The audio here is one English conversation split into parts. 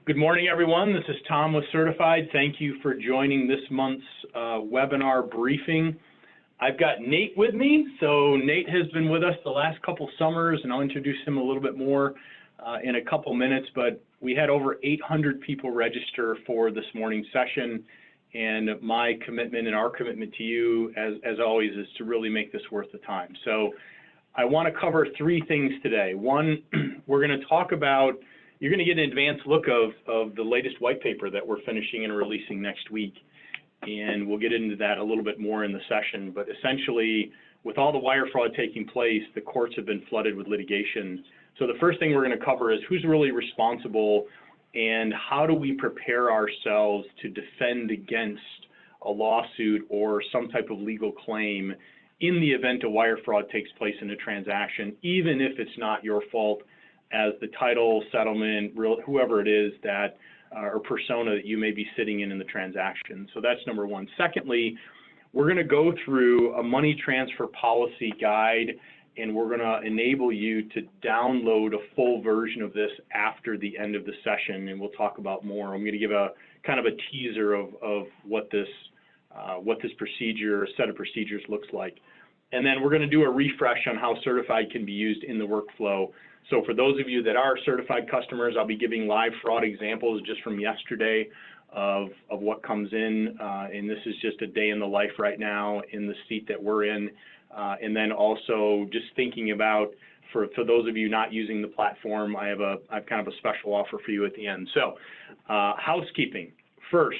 Good morning, everyone. This is Tom with Certified. Thank you for joining this month's webinar briefing. I've got Nate with me. So Nate has been with us the last couple summers, and I'll introduce him a little bit more in a couple minutes, but we had over 800 people register for this morning's session, and my commitment and our commitment to you, as always, is to really make this worth the time. So I want to cover three things today. One, we're going to talk about, you're going to get an advanced look of the latest white paper that we're finishing and releasing next week. And we'll get into that a little bit more in the session. But essentially, with all the wire fraud taking place, the courts have been flooded with litigation. So the first thing we're going to cover is who's really responsible and how do we prepare ourselves to defend against a lawsuit or some type of legal claim in the event a wire fraud takes place in a transaction, even if it's not your fault as the title, settlement, whoever it is that, or persona that you may be sitting in the transaction. So that's number one. Secondly, we're going to go through a money transfer policy guide, and we're going to enable you to download a full version of this after the end of the session, and we'll talk about more. I'm going to give a kind of a teaser of what this procedure, set of procedures looks like. And then we're going to do a refresh on how Certified can be used in the workflow. So for those of you that are certified customers, I'll be giving live fraud examples just from yesterday of what comes in, and this is just a day in the life right now in the seat that we're in. And then also just thinking about, for those of you not using the platform, I've kind of a special offer for you at the end. So housekeeping. First,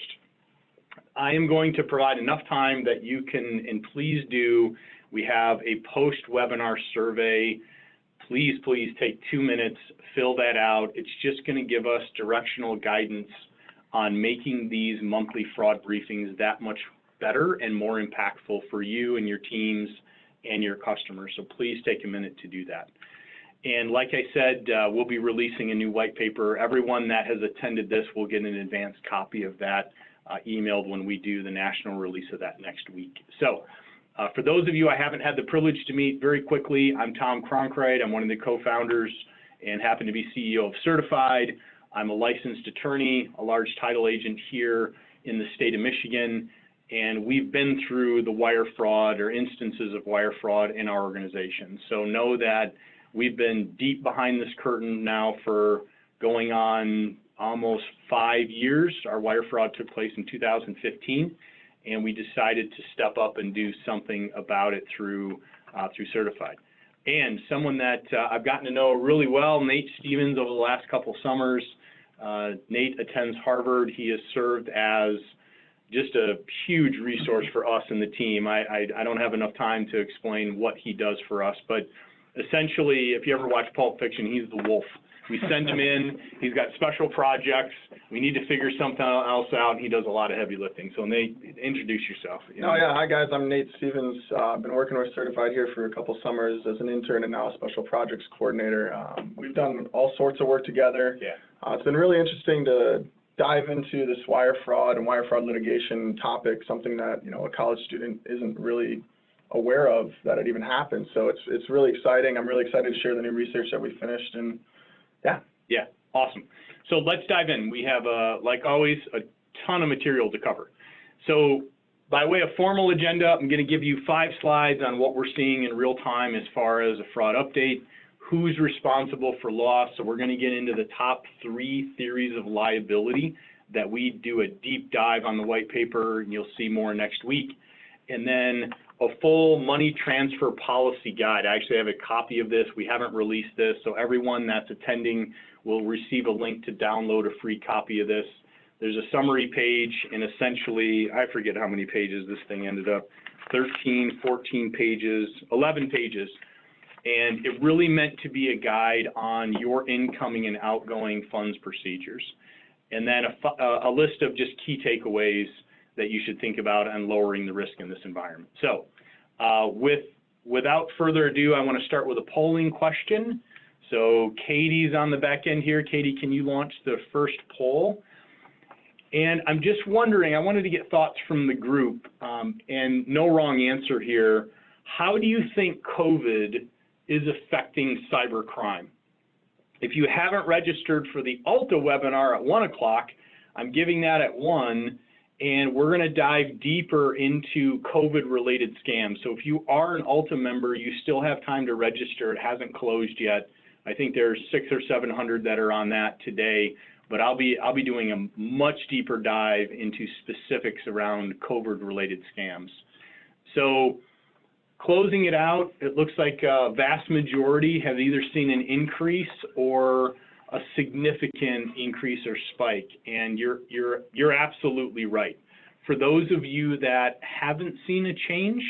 I am going to provide enough time that you can, and please do, we have a post-webinar survey. Please take 2 minutes, fill that out. It's just going to give us directional guidance on making these monthly fraud briefings that much better and more impactful for you and your teams and your customers. So please take a minute to do that. And like I said, we'll be releasing a new white paper. Everyone that has attended this will get an advanced copy of that emailed when we do the national release of that next week. So for those of you I haven't had the privilege to meet, very quickly, I'm Tom Cronkright. I'm one of the co-founders and happen to be CEO of Certified. I'm a licensed attorney, a large title agent here in the state of Michigan, and we've been through the wire fraud or instances of wire fraud in our organization. So know that we've been deep behind this curtain now for going on almost 5 years. Our wire fraud took place in 2015. And we decided to step up and do something about it through Certified. And someone that I've gotten to know really well, Nate Stevens, over the last couple summers. Nate attends Harvard. He has served as just a huge resource for us and the team. I don't have enough time to explain what he does for us, but essentially, if you ever watch Pulp Fiction, he's the wolf. We send him in, he's got special projects, we need to figure something else out, and he does a lot of heavy lifting. So Nate, introduce yourself. Oh yeah, hi guys, I'm Nate Stevens. I've been working with Certified here for a couple summers as an intern and now a special projects coordinator. We've done all sorts of work together. Yeah. It's been really interesting to dive into this wire fraud and wire fraud litigation topic, something that, you know, a college student isn't really aware of that it even happens. So it's really exciting. I'm really excited to share the new research that we finished, and yeah, awesome. So let's dive in. We have, like always, a ton of material to cover. So by way of formal agenda, I'm going to give you 5 slides on what we're seeing in real time as far as a fraud update, who's responsible for loss. So we're going to get into the top 3 theories of liability that we do a deep dive on the white paper, and you'll see more next week. And then a full money transfer policy guide. I actually have a copy of this. We haven't released this, so everyone that's attending will receive a link to download a free copy of this. There's a summary page, and essentially, I forget how many pages this thing ended up, 13, 14 pages, 11 pages. And it really meant to be a guide on your incoming and outgoing funds procedures. And then a list of just key takeaways that you should think about on lowering the risk in this environment. So without further ado, I want to start with a polling question. So Katie's on the back end here. Katie, can you launch the first poll? And I'm just wondering, I wanted to get thoughts from the group, and no wrong answer here. How do you think COVID is affecting cybercrime? If you haven't registered for the Ulta webinar at 1 o'clock, I'm giving that at 1, and we're going to dive deeper into COVID-related scams. So if you are an Ulta member, you still have time to register. It hasn't closed yet. I think there's 600 or 700 that are on that today, but I'll be doing a much deeper dive into specifics around COVID-related scams. So closing it out, it looks like a vast majority have either seen an increase or a significant increase or spike, and you're absolutely right. For those of you that haven't seen a change,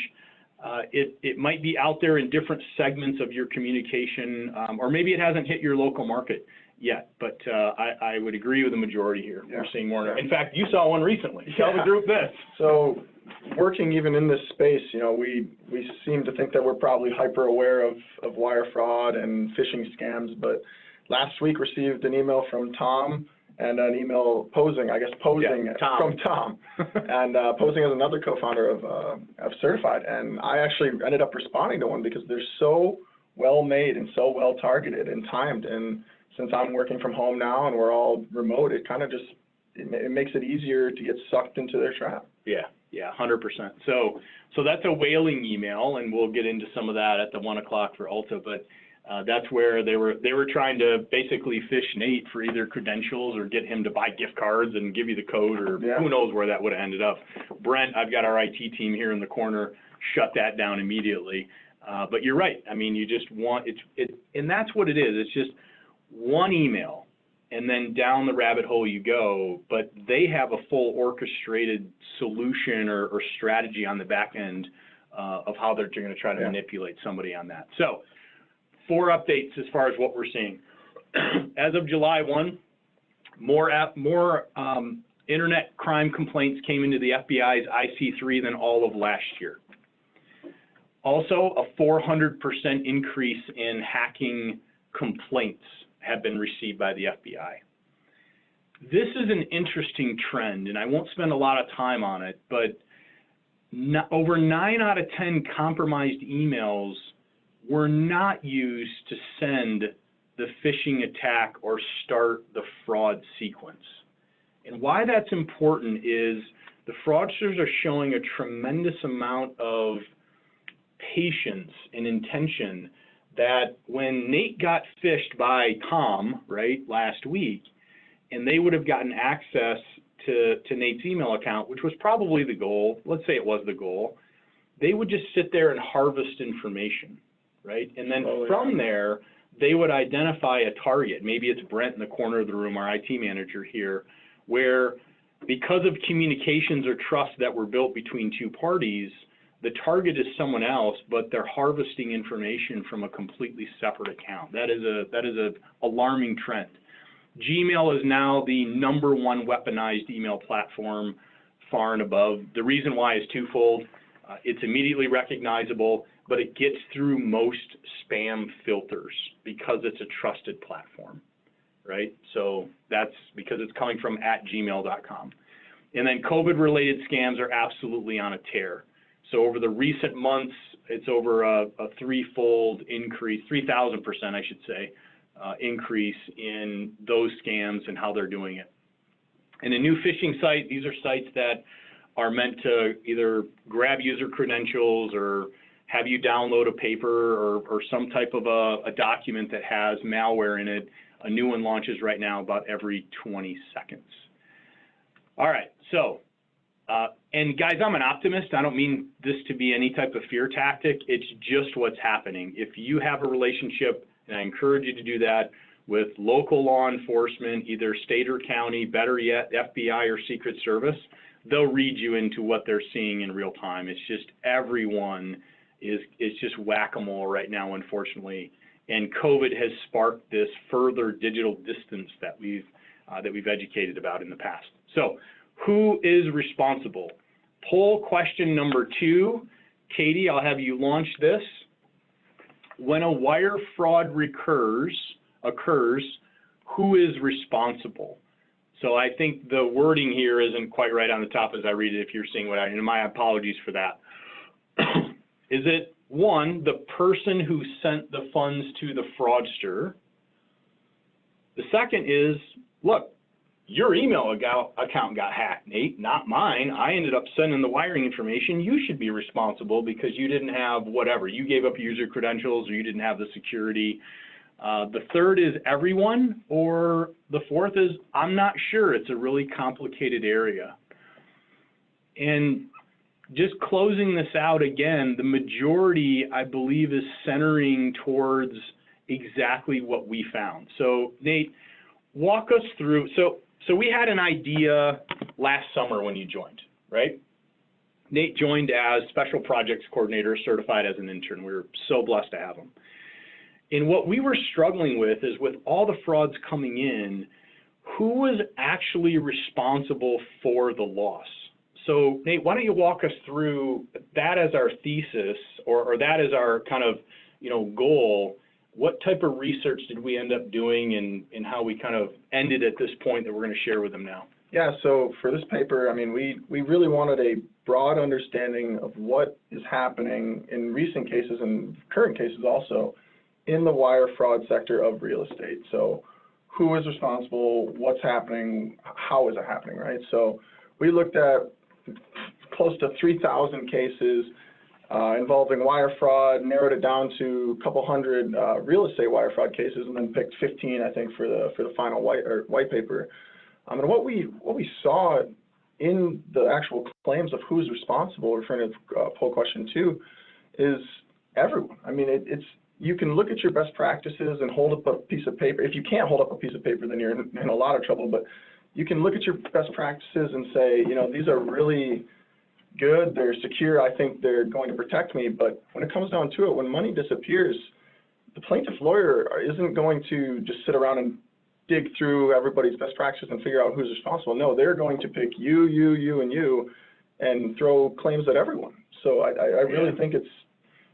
it might be out there in different segments of your communication, or maybe it hasn't hit your local market yet, but I would agree with the majority here. Yeah. We're seeing more. In fact, you saw one recently. Tell the group this. So working even in this space, you know, we seem to think that we're probably hyper aware of wire fraud and phishing scams, but last week received an email from Tom and an email posing from Tom, and posing as another co-founder of CertifID. And I actually ended up responding to one because they're so well made and so well targeted and timed. And since I'm working from home now and we're all remote, it kind of just, it makes it easier to get sucked into their trap. Yeah, 100%. So that's a whaling email, and we'll get into some of that at the 1 o'clock for Ulta, but that's where they were trying to basically fish Nate for either credentials or get him to buy gift cards and give you the code, or who knows where that would have ended up. Brent, I've got our IT team here in the corner, shut that down immediately. But you're right. I mean, you just want and that's what it is. It's just one email, and then down the rabbit hole you go. But they have a full orchestrated solution or strategy on the back end of how they're going to try to manipulate somebody on that. So 4 updates as far as what we're seeing. As of July 1, more internet crime complaints came into the FBI's IC3 than all of last year. Also, a 400% increase in hacking complaints have been received by the FBI. This is an interesting trend, and I won't spend a lot of time on it, but over 9 out of 10 compromised emails were not used to send the phishing attack or start the fraud sequence. And why that's important is the fraudsters are showing a tremendous amount of patience and intention that when Nate got phished by Tom, right, last week, and they would have gotten access to Nate's email account, which was probably the goal, let's say it was the goal, they would just sit there and harvest information, right? And then from there, they would identify a target. Maybe it's Brent in the corner of the room, our IT manager here, where because of communications or trust that were built between 2 parties, the target is someone else, but they're harvesting information from a completely separate account. That is a alarming trend. Gmail is now the #1 weaponized email platform, far and above. The reason why is twofold. It's immediately recognizable, but it gets through most spam filters because it's a trusted platform, right? So that's because it's coming from @gmail.com. And then COVID-related scams are absolutely on a tear. So over the recent months, it's over a 3-fold increase, 3,000%, I should say, increase in those scams and how they're doing it. And a new phishing site, these are sites that are meant to either grab user credentials or have you download a paper or some type of a document that has malware in it. A new one launches right now about every 20 seconds. All right, so, and guys, I'm an optimist. I don't mean this to be any type of fear tactic. It's just what's happening. If you have a relationship, and I encourage you to do that, with local law enforcement, either state or county, better yet, FBI or Secret Service, they'll read you into what they're seeing in real time. It's just everyone is just whack-a-mole right now, unfortunately. And COVID has sparked this further digital distance that we've educated about in the past. So who is responsible? Poll question number 2. Katie, I'll have you launch this. When a wire fraud occurs, who is responsible? So I think the wording here isn't quite right on the top as I read it, if you're seeing what and my apologies for that. Is it 1, the person who sent the funds to the fraudster? The second is, look, your email account got hacked, Nate, not mine. I ended up sending the wiring information. You should be responsible because you didn't have whatever. You gave up user credentials or you didn't have the security. The third is everyone, or the fourth is I'm not sure. It's a really complicated area. And just closing this out again, the majority, I believe, is centering towards exactly what we found. So Nate, walk us through. So we had an idea last summer when you joined, right? Nate joined as Special Projects Coordinator, certified as an intern. We were so blessed to have him. And what we were struggling with is with all the frauds coming in, who was actually responsible for the loss? So Nate, why don't you walk us through that as our thesis, or that as our kind of, goal. What type of research did we end up doing, and how we kind of ended at this point that we're going to share with them now? Yeah, so for this paper, I mean, we really wanted a broad understanding of what is happening in recent cases and current cases also in the wire fraud sector of real estate. So who is responsible, what's happening, how is it happening, right? So we looked at close to 3,000 cases involving wire fraud, narrowed it down to a couple hundred real estate wire fraud cases, and then picked 15, I think, for the final white paper. And what we saw in the actual claims of who's responsible, referring to poll question 2, is everyone. I mean, you can look at your best practices and hold up a piece of paper. If you can't hold up a piece of paper, then you're in a lot of trouble. But you can look at your best practices and say, these are really good, they're secure, I think they're going to protect me. But when it comes down to it, when money disappears, the plaintiff lawyer isn't going to just sit around and dig through everybody's best practices and figure out who's responsible. No, they're going to pick you, and you, and throw claims at everyone. So I really think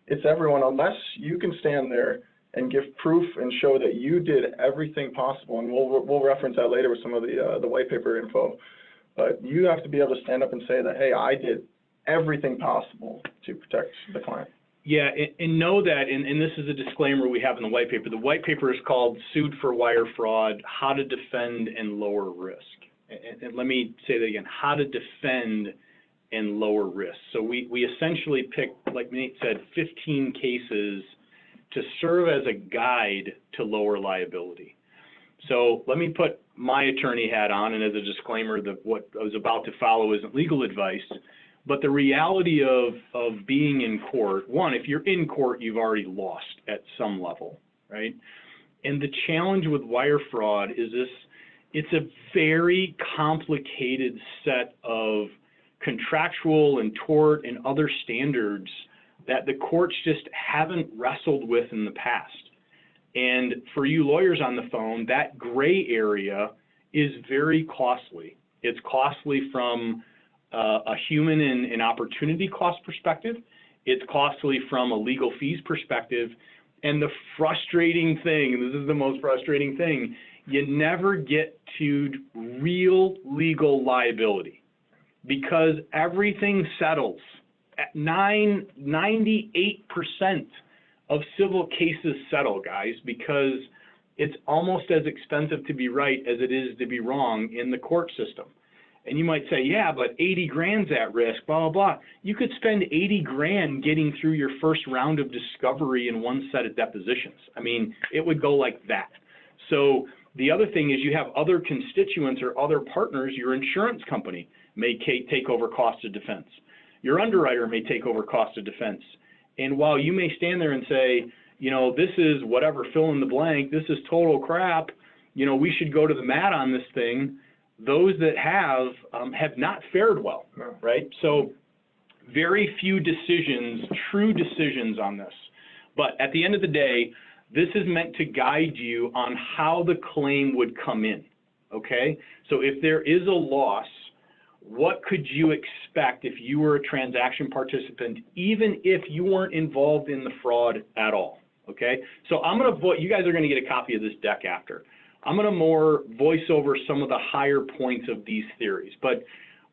it's everyone, unless you can stand there and give proof and show that you did everything possible. And we'll reference that later with some of the white paper info. But you have to be able to stand up and say that, hey, I did everything possible to protect the client. Yeah, and know that, and this is a disclaimer we have in the white paper. The white paper is called Sued for Wire Fraud, How to Defend and Lower Risk. And let me say that again, how to defend and lower risk. So we essentially picked, like Nate said, 15 cases to serve as a guide to lower liability. So let me put my attorney hat on, and as a disclaimer, that what I was about to follow isn't legal advice, but the reality of being in court, one, if you're in court, you've already lost at some level, right? And the challenge with wire fraud is it's a very complicated set of contractual and tort and other standards that the courts just haven't wrestled with in the past. And for you lawyers on the phone, that gray area is very costly. It's costly from a human and opportunity cost perspective. It's costly from a legal fees perspective. And the frustrating thing, and this is the most frustrating thing, you never get to real legal liability because everything settles. At 98% of civil cases settle, guys, because it's almost as expensive to be right as it is to be wrong in the court system. And you might say, yeah, but 80 grand's at risk, blah, blah, blah. You could spend 80 grand getting through your first round of discovery in one set of depositions. I mean, it would go like that. So the other thing is you have other constituents or other partners. Your insurance company may take over cost of defense. Your underwriter may take over cost of defense. And while you may stand there and say, this is whatever, fill in the blank, this is total crap, we should go to the mat on this thing, those that have not fared well, right? So very few decisions, true decisions on this. But at the end of the day, this is meant to guide you on how the claim would come in, okay? So if there is a loss, what could you expect if you were a transaction participant, even if you weren't involved in the fraud at all, okay? So you guys are gonna get a copy of this deck after. I'm gonna more voice over some of the higher points of these theories. But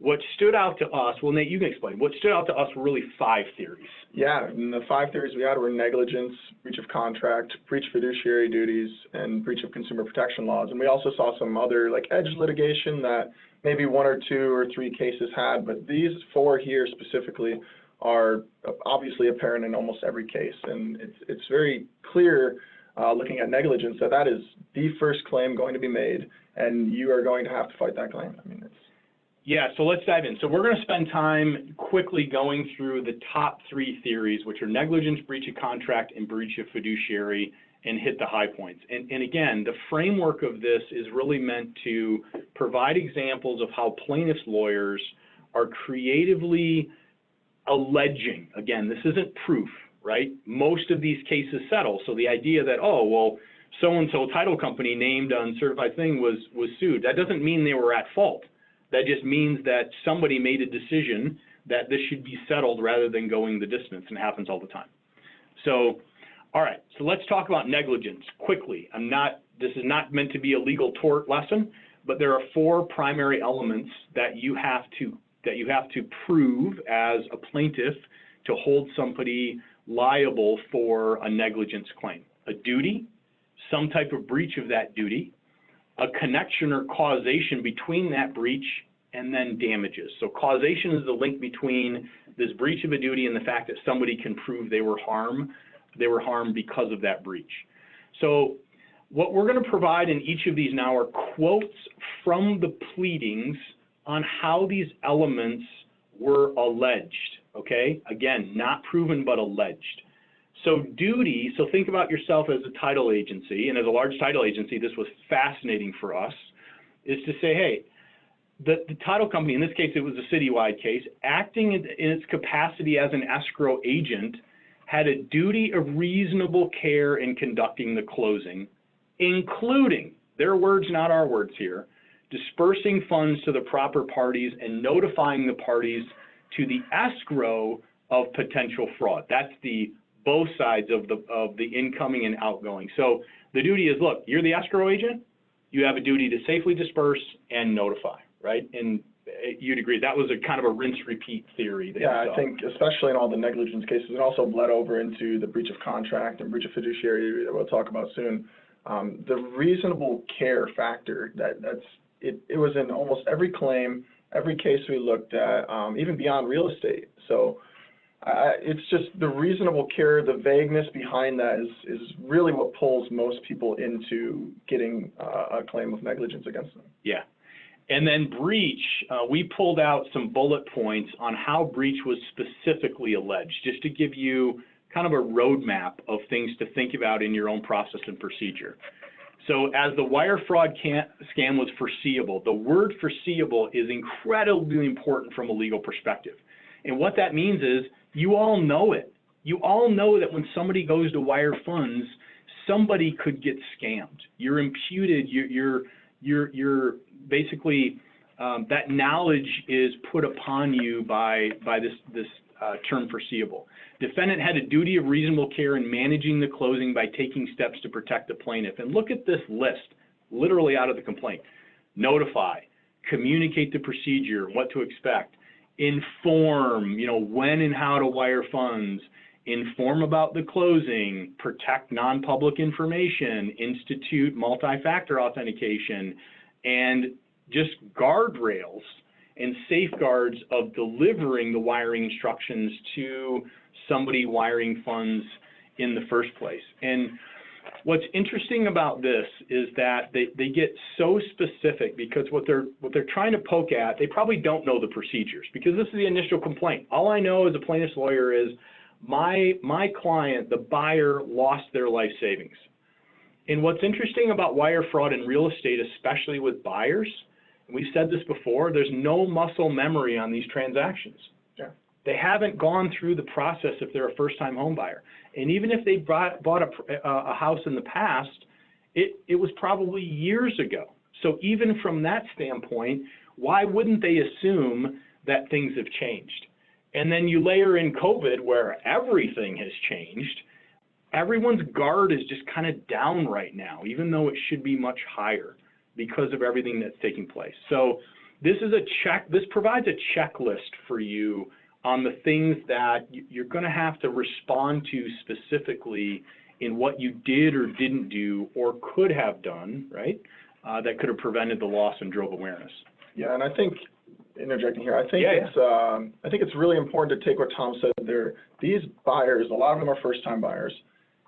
What stood out to us, well, Nate, you can explain. What stood out to us were really 5 theories. Yeah, and the 5 theories we had were negligence, breach of contract, breach of fiduciary duties, and breach of consumer protection laws. And we also saw some other like edge litigation that maybe 1 or 2 or 3 cases had, but these 4 here specifically are obviously apparent in almost every case. And it's very clear looking at negligence that that is the first claim going to be made, and you are going to have to fight that claim. I mean, it's Yeah, so let's dive in. So we're going to spend time quickly going through the top 3 theories, which are negligence, breach of contract, and breach of fiduciary, and hit the high points. And again, the framework of this is really meant to provide examples of how plaintiffs' lawyers are creatively alleging. Again, this isn't proof, right? Most of these cases settle. So the idea that, oh, well, so-and-so title company named on certified thing was sued, that doesn't mean they were at fault. That just means that somebody made a decision that this should be settled rather than going the distance, and it happens all the time. So, all right, so let's talk about negligence quickly. This is not meant to be a legal tort lesson, but there are 4 primary elements that you have to prove as a plaintiff to hold somebody liable for a negligence claim. A duty, some type of breach of that duty, a connection or causation between that breach, and then damages. So causation is the link between this breach of a duty and the fact that somebody can prove they were harmed because of that breach. So what we're going to provide in each of these now are quotes from the pleadings on how these elements were alleged, okay? Again, not proven but alleged. So duty, so think about yourself as a title agency, and as a large title agency, this was fascinating for us, is to say, hey, the title company, in this case it was a citywide case, acting in its capacity as an escrow agent, had a duty of reasonable care in conducting the closing, including, their words, not our words here, dispersing funds to the proper parties and notifying the parties to the escrow of potential fraud. That's the both sides of the incoming and outgoing. So the duty is, look, you're the escrow agent, you have a duty to safely disperse and notify, right? And you'd agree that was a kind of a rinse-repeat theory. Yeah, I think especially in all the negligence cases, it also bled over into the breach of contract and breach of fiduciary that we'll talk about soon. The reasonable care factor, it was in almost every claim, every case we looked at, even beyond real estate. So it's just the reasonable care, the vagueness behind that is really what pulls most people into getting a claim of negligence against them. Yeah. And then breach, we pulled out some bullet points on how breach was specifically alleged, just to give you kind of a roadmap of things to think about in your own process and procedure. So as the wire fraud scam was foreseeable, the word foreseeable is incredibly important from a legal perspective. And what that means is you all know it. You all know that when somebody goes to wire funds, somebody could get scammed. You're imputed, you're basically, that knowledge is put upon you by this term foreseeable. Defendant had a duty of reasonable care in managing the closing by taking steps to protect the plaintiff. And look at this list, literally out of the complaint. Notify, communicate the procedure, what to expect, inform, when and how to wire funds, inform about the closing, protect non-public information, institute multi-factor authentication, and just guardrails and safeguards of delivering the wiring instructions to somebody wiring funds in the first place. And what's interesting about this is that they get so specific because what they're trying to poke at, they probably don't know the procedures because this is the initial complaint. All I know as a plaintiff's lawyer is my client, the buyer, lost their life savings. And what's interesting about wire fraud in real estate, especially with buyers, and we've said this before, there's no muscle memory on these transactions. Yeah. They haven't gone through the process if they're a first-time home buyer. And even if they bought a house in the past, it was probably years ago. So even from that standpoint, why wouldn't they assume that things have changed? And then you layer in COVID where everything has changed. Everyone's guard is just kind of down right now, even though it should be much higher because of everything that's taking place. So this provides a checklist for you on the things that you're going to have to respond to specifically in what you did or didn't do or could have done, right? That could have prevented the loss and drove awareness. Yeah, and I think, interjecting here, I think it's really important to take what Tom said there. These buyers, a lot of them are first-time buyers,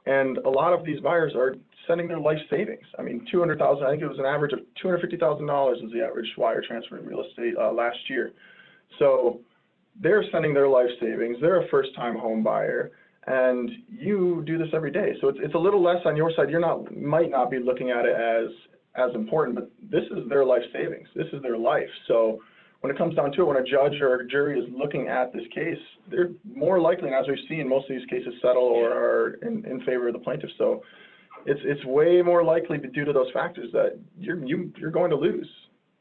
and a lot of these buyers are sending their life savings. I mean, $200,000. I think it was an average of $250,000 was the average wire transfer in real estate last year. So they're sending their life savings. They're a first-time home buyer, and you do this every day. So it's a little less on your side. Might not be looking at it as important, but this is their life savings. This is their life. So when it comes down to it, when a judge or a jury is looking at this case, they're more likely, and as we've seen, most of these cases settle or are in favor of the plaintiff. So it's way more likely due to those factors that you're going to lose.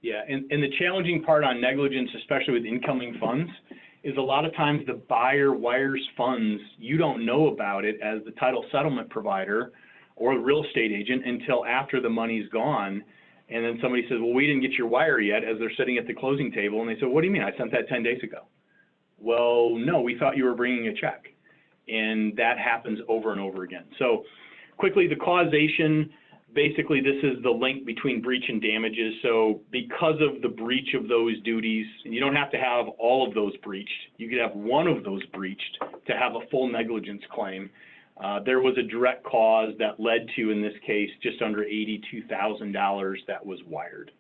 Yeah, and the challenging part on negligence, especially with incoming funds, is a lot of times the buyer wires funds, you don't know about it as the title settlement provider or the real estate agent until after the money's gone. And then somebody says, well, we didn't get your wire yet, as they're sitting at the closing table. And they say, what do you mean? I sent that 10 days ago. Well, no, we thought you were bringing a check. And that happens over and over again. So quickly, the causation, basically this is the link between breach and damages. So because of the breach of those duties, and you don't have to have all of those breached, you could have one of those breached to have a full negligence claim. There was a direct cause that led to, in this case, just under $82,000 that was wired.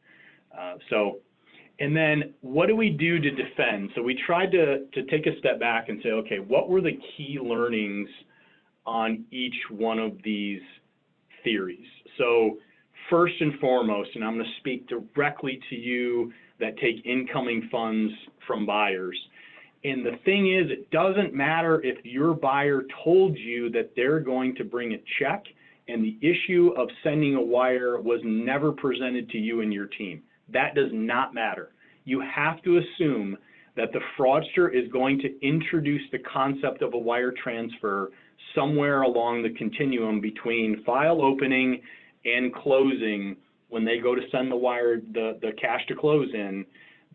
And then what do we do to defend? So we tried to take a step back and say, okay, what were the key learnings on each one of these theories? So first and foremost, and I'm going to speak directly to you that take incoming funds from buyers. And the thing is, it doesn't matter if your buyer told you that they're going to bring a check and the issue of sending a wire was never presented to you and your team. That does not matter. You have to assume that the fraudster is going to introduce the concept of a wire transfer somewhere along the continuum between file opening and closing when they go to send the wire, the cash to close in,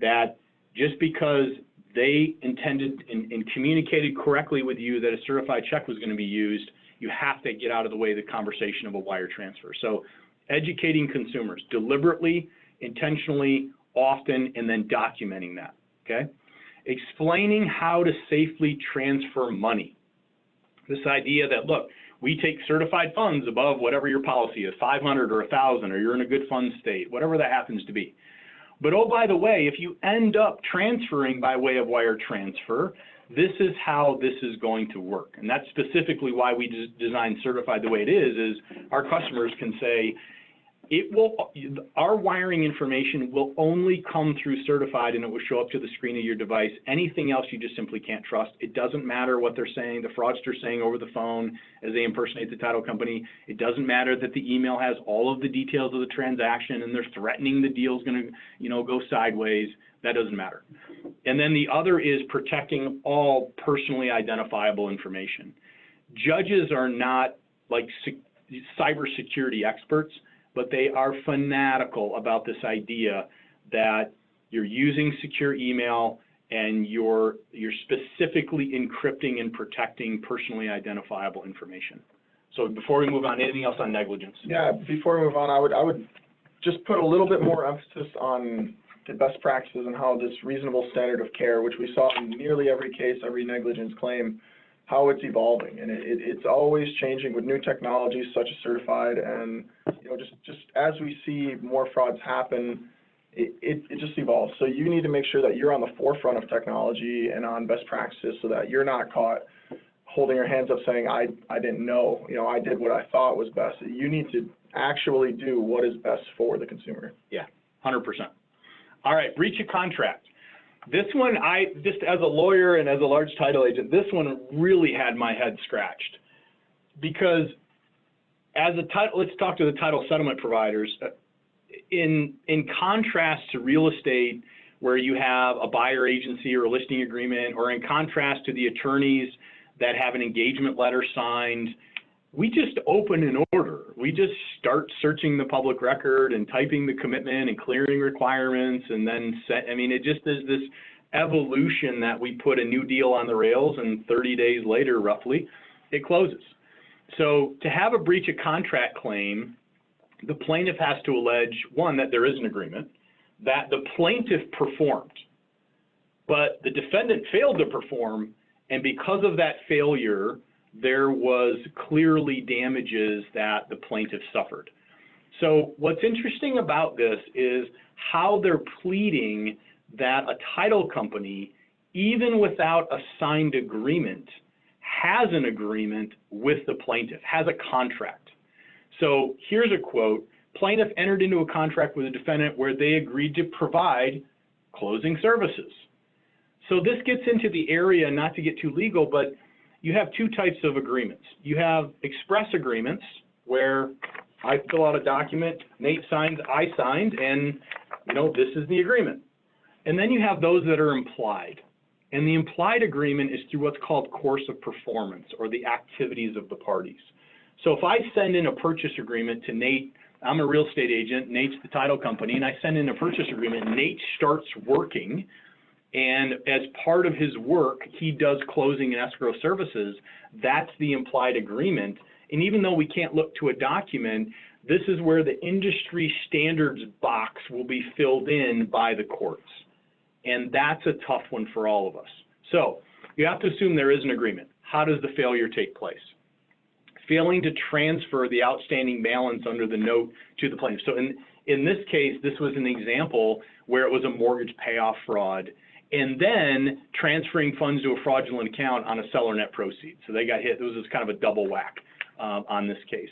that just because they intended and communicated correctly with you that a certified check was going to be used, you have to get out of the way of the conversation of a wire transfer. So educating consumers deliberately, intentionally, often, and then documenting that, okay? Explaining how to safely transfer money. This idea that, look, we take certified funds above whatever your policy is, 500 or 1,000, or you're in a good fund state, whatever that happens to be. But oh, by the way, if you end up transferring by way of wire transfer, this is how this is going to work. And that's specifically why we designed Certified the way it is our customers can say, our wiring information will only come through Certified and it will show up to the screen of your device. Anything else you just simply can't trust. It doesn't matter what they're saying, the fraudster saying over the phone as they impersonate the title company. It doesn't matter that the email has all of the details of the transaction and they're threatening the deal's going to, go sideways. That doesn't matter. And then the other is protecting all personally identifiable information. Judges are not like cybersecurity experts, but they are fanatical about this idea that you're using secure email and you're specifically encrypting and protecting personally identifiable information. So before we move on, anything else on negligence? Yeah, before we move on, I would just put a little bit more emphasis on the best practices and how this reasonable standard of care, which we saw in nearly every case, every negligence claim, how it's evolving, and it's always changing with new technologies such as Certified, and just as we see more frauds happen, it just evolves. So you need to make sure that you're on the forefront of technology and on best practices so that you're not caught holding your hands up saying, I didn't know, I did what I thought was best. You need to actually do what is best for the consumer. Yeah, 100%. All right, breach of contract. This one, just as a lawyer and as a large title agent, this one really had my head scratched because as a title, let's talk to the title settlement providers. In contrast to real estate, where you have a buyer agency or a listing agreement, or in contrast to the attorneys that have an engagement letter signed, we just open an order. We just start searching the public record and typing the commitment and clearing requirements, and then I mean, it just is this evolution that we put a new deal on the rails, and 30 days later, roughly, it closes. So to have a breach of contract claim, the plaintiff has to allege, one, that there is an agreement, that the plaintiff performed, but the defendant failed to perform, and because of that failure, there was clearly damages that the plaintiff suffered. So what's interesting about this is how they're pleading that a title company, even without a signed agreement, has an agreement with the plaintiff, has a contract. So here's a quote: plaintiff entered into a contract with a defendant where they agreed to provide closing services. So this gets into the area, not to get too legal, but you have two types of agreements. You have express agreements where I fill out a document, Nate signs, I signed, and this is the agreement. And then you have those that are implied. And the implied agreement is through what's called course of performance, or the activities of the parties. So if I send in a purchase agreement to Nate, I'm a real estate agent, Nate's the title company, and I send in a purchase agreement, Nate starts working, and as part of his work, he does closing and escrow services. That's the implied agreement. And even though we can't look to a document, this is where the industry standards box will be filled in by the courts. And that's a tough one for all of us. So you have to assume there is an agreement. How does the failure take place? Failing to transfer the outstanding balance under the note to the plaintiff. So in this case, this was an example where it was a mortgage payoff fraud, and then transferring funds to a fraudulent account on a seller net proceeds. So they got hit. It was just kind of a double whack on this case.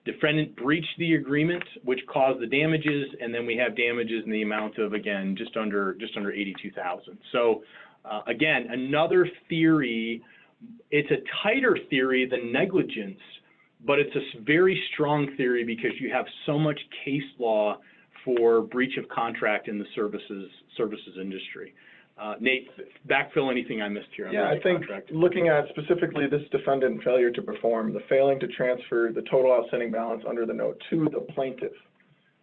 Defendant breached the agreement, which caused the damages, and then we have damages in the amount of, again, just under $82,000. So again, another theory. It's a tighter theory than negligence, but it's a very strong theory because you have so much case law for breach of contract in the services industry. Nate, backfill anything I missed here. Yeah, I think looking at specifically this defendant failure to perform, the failing to transfer the total outstanding balance under the note to the plaintiff.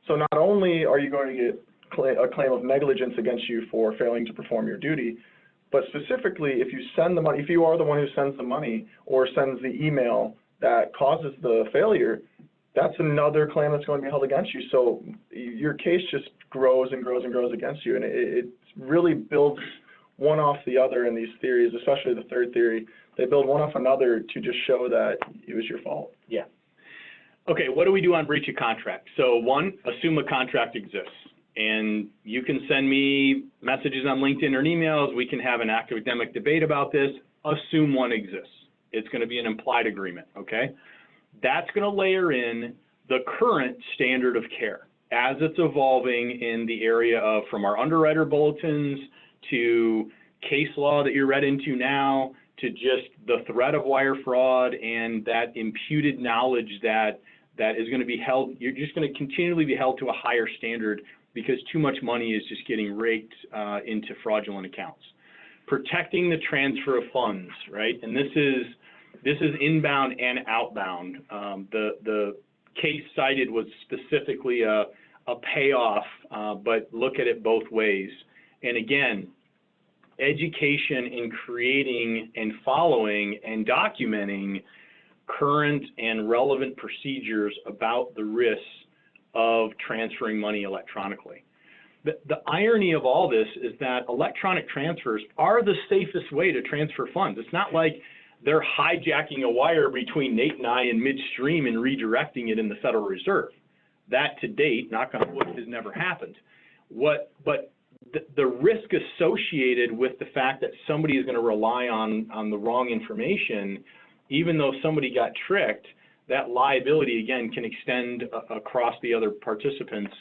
So not only are you going to get a claim of negligence against you for failing to perform your duty, but specifically if you send the money, if you are the one who sends the money or sends the email that causes the failure, that's another claim that's going to be held against you. So your case just grows and grows and grows against you, and it really builds one off the other in these theories, especially the third theory. They build one off another to just show that it was your fault. Yeah. Okay, what do we do on breach of contract? So one, assume a contract exists. And you can send me messages on LinkedIn or emails. We can have an academic debate about this. Assume one exists. It's going to be an implied agreement, okay? That's going to layer in the current standard of care as it's evolving in the area of, from our underwriter bulletins to case law that you're read into now, to just the threat of wire fraud and that imputed knowledge that is going to be held. You're just going to continually be held to a higher standard because too much money is just getting raked into fraudulent accounts. Protecting the transfer of funds, right? And this is inbound and outbound. The case cited was specifically a payoff, but look at it both ways. And again, education in creating and following and documenting current and relevant procedures about the risks of transferring money electronically. The irony of all this is that electronic transfers are the safest way to transfer funds. It's not like they're hijacking a wire between Nate and I in midstream and redirecting it in the Federal Reserve. That, to date, knock on wood, has never happened. But the risk associated with the fact that somebody is going to rely on the wrong information, even though somebody got tricked, that liability, again, can extend across the other participants